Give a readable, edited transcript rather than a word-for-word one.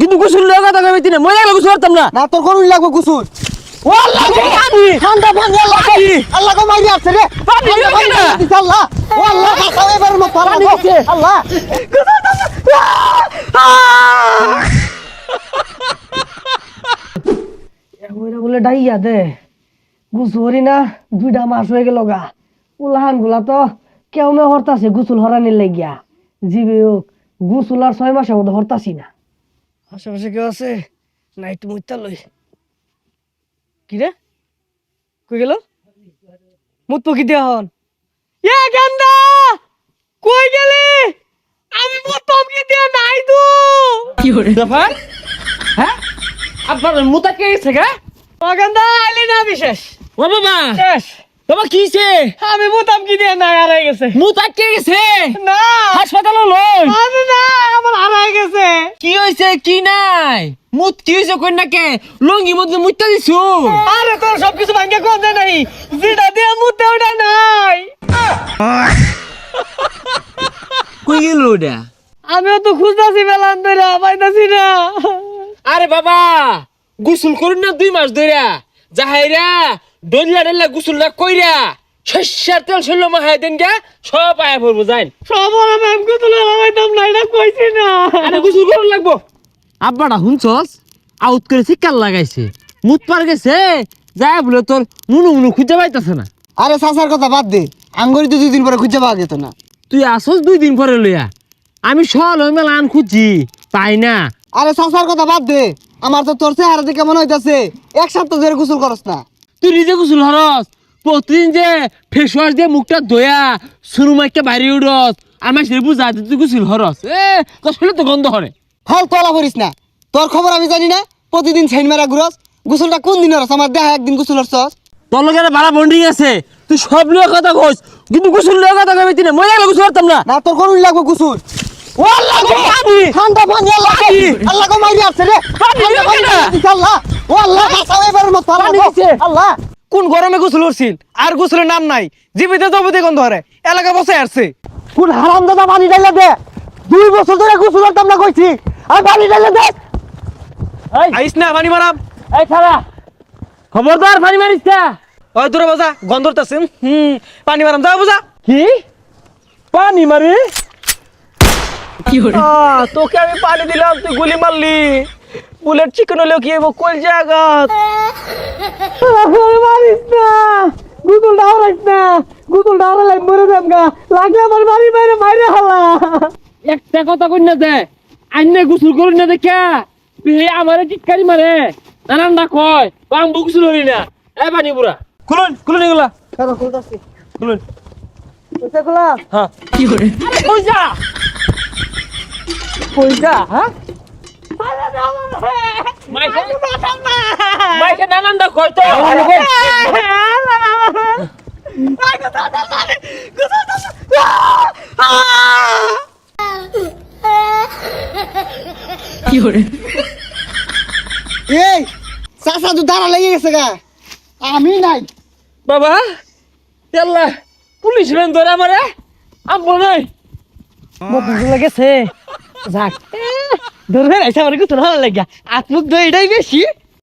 কিন্তু গোসল লাগা কথা কইতি না মই লাগা গোসল করতাম না না তোর কোন লাগবে গোসল ওয়াল্লাহ পানি ঠান্ডা পানি আল্লাহ আল্লাহ কো মারি আছে রে পানি না আল্লাহ আল্লাহ বাঁচাও এবার মত পানি দিছে আল্লাহ ওইটা বলে ডাইয়া দে গুসুরি না 2টা মাস হয়ে গেল গা উলাহান গুলা তো কেউ মে হরতাছে গুসুল হরানির লাগিয়া জিবে হোক গুসুল আর 6 মাসের মধ্যে হরতাছি না আশেপাশে কেউ আছে না একটু মুইতা লই কি রে কই গেল মুত কি দিয়া হন এ গান্দা কই গেলি আমি মুত কি দিয়া নাই তো কি হরে জাফর হ্যাঁ আপনার মুতা কে গেছে গা ও গান্দা আইলি না বিশেষ ও বাবা শেষ বাবা কিছে আমি মুতাম কি দিয়া নাই হারাই গেছে মুতা কে গেছে না হাসপাতালে লই আমি না আমার হারাই গেছে কি হইছে কি নাই মুত কি হইছে কই না কে লঙ্গি মধ্যে মুত্তা দিছু আরে তোর সবকিছু ভাঙ্গে কোন দে নাই যেটা দিয়ে মুতে ওটা নাই কই গেল ওটা আমিও তো খুঁজতাছি বেলান ধরে পাইতাছি না আরে বাবা গোসল করুন না 2 মাস ধইরা যাহাইরা ডল্লা ডল্লা গোসল না কইরা শস্যার তেল শৈল মাহাই দেন গা সব আয়া পড়বো যাইন সব ওরা ম্যাম কো তুলে লাগাইতাম না এটা কইছি না আরে গোসল করুন লাগবো আব্বাটা হুনছস আউট করে শিকার লাগাইছে মুত পার গেছে যায় বলে তোর মুনু মুনু খুঁজে পাইতাছে না আরে সাসার কথা বাদ দে আঙ্গুরি তো 2 দিন পরে খুঁজে পাওয়া যেত না তুই আসস 2 দিন পরে লইয়া আমি সল ওই মেলা আন খুঁজি পাই না আরে সাসার কথা বাদ দে আমার তো তোর চেহারা দেখে মনে হইতাছে এক সপ্তাহ ধরে গোসল করস না তুই নিজে গোসল হরস প্রতিদিন যে ফেস ওয়াশ দিয়ে মুখটা ধোয়া সুরুমাইকে বাইরে উড়স আমার সে বুঝা তুই গোসল হরস তোর শরীরে তো গন্ধ হরে ফাল তোলা করিস না তোর খবর আমি জানি না প্রতিদিন ছাইন মারা ঘুরস গোসলটা কোন দিন হরস আমার দেখা একদিন গোসল হরছস তোর লোকের ভাড়া বন্ডিং আছে তুই সব লোক কথা কইস কিন্তু গোসল লোক কথা কইবি না মই লাগা গোসল করতাম না না তোর কোন লাগবে গোসল ওয়াল্লাহ পানি ঠান্ডা পানি আল্লাহ আল্লাহ কো মারি আছে রে পানি না আল্লাহ ও আল্লাহ বাঁচাও এবার মত পানি দিছে আল্লাহ কোন গরমে গোসল করছিল আর গোসলের নাম নাই জীবিত জবতে গন্ধ ধরে এলাকা বসে আসছে কোন হারামদাদা পানি ঢাইলা দে 2 বছর ধরে গোসল করতাম না কইছি আর পানি ঢাইলা দে এই আইস না পানি মারাম এই খালা খবরদার পানি মারিস না ওই দূরে বাজা গন্ধ ধরতাছে পানি মারাম যা বুঝা কি পানি মারি তোকে আমি পানি দিলাম তুই গুলি মারলি বুলেট চিকেন হলেও কি হইব কোন জায়গা মারিস না গুগল ডাউরাইস না গুগল ডাউরাই মরে যাম গা লাগলে আমার বাড়ি বাইরে মাইরে হালা একটা কথা কই না দে আইনে গোসল করুন না দেখা তুই আমারে টিটকারি মারে নানান না কয় বাং গোসল হরি না এ পানি পুরা খুলুন খুলুন এগুলা কেন খুলতাছি খুলুন কইতে কলা হ্যাঁ কি করে পয়সা পয়সা হ্যাঁ মাইকে নানান দা কয় তো কি করে এই চাচা তো দাঁড়া লেগে গেছে গা আমি নাই বাবা তেল্লা পুলিশ রেন ধরে আমারে আমবো নাই মতো লাগেছে যাক ধরে আইসা আমার কিছু ভালো লাগে আত্মুক দইটাই বেশি